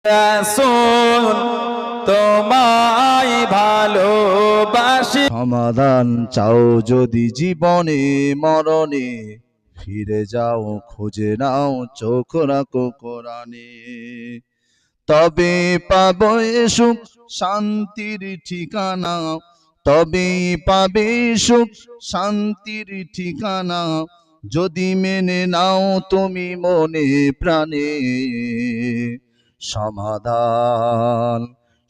রাসূল তোমায় ভালোবাসি। সমাধান চাও যদি জীবনে মরণে, ফিরে যাও খুঁজে নাও চোখ রাখো কোরআনে। তবে পাবে সুখ শান্তির ঠিকানা, তবে পাবে সুখ শান্তির ঠিকানা, যদি মেনে নাও তুমি মনে প্রাণে। সমাধান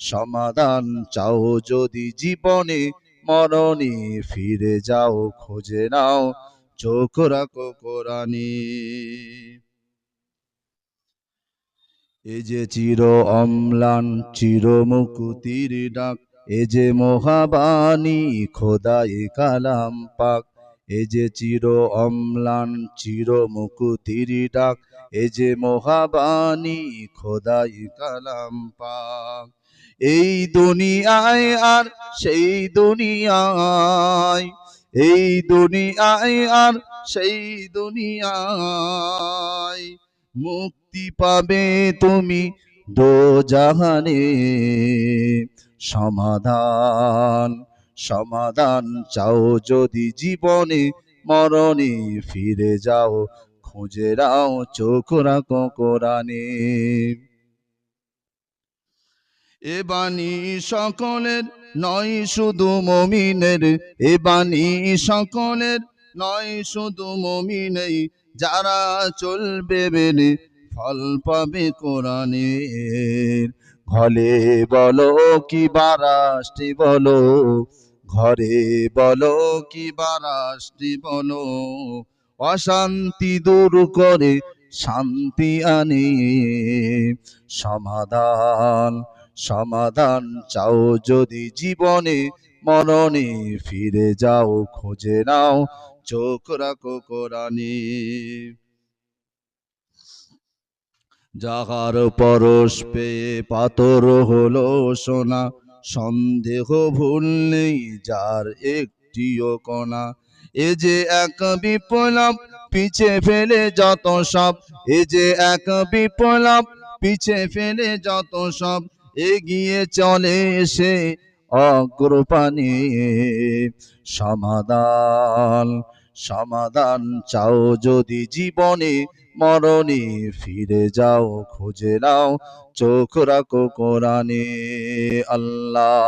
সমাধান চাও যদি জীবনে মরণে, ফিরে যাও খুঁজে নাও চোখ রাখো কোরআনে। এ যে চির অম্লান চির মুকুতির ডাক, এ যে মহাবাণী খোদাই কালাম পাক। এ যে চির অম্লান চির মুকুতির ডাক, এ যে মহাবাণী খোদাই কালাম পাক। এই দুনিয়ায় আর সেই দুনিয়ায়, এই দুনিয়ায় আর সেই দুনিয়ায়, মুক্তি পাবে তুমি দোজাহানে। সমাধান সমাধান চাও যদি জীবনে মরণে, ফিরে যাও খুঁজে নাও চোখ রাখো কোরআনে। এ বাণী সকলের নয় শুধু মুমিনের, এ বাণী সকলের নয় শুধু মুমিনেই, যারা চলবে মেনে ফল পাবে কোরআনের। ঘরে বলো কি বারাসটি বলো, ঘরে বলো কি বারাসটি বলো, অশান্তি দূর করে শান্তি আনে। সমাধান সমাধান চাও যদি জীবনে মরণে, ফিরে যাও খুঁজে নাও চোখ রাখো কোরআনে। যাহার পরশ পেয়ে পাথর হলো সোনা, সন্দেহ ভুল নেই যার একটিও কণা। এ যে এক বিপ্লব পিছে ফেলে যত সব, এ যে এক বিপ্লব পিছে ফেলে যত সব, এগিয়ে চলে সে অগ্রপানে। সমাধান সমাধান চাও যদি জীবনে মরণে, ফিরে যাও খুঁজে নাও চোখ রাখো কোরআনে। আল্লাহ।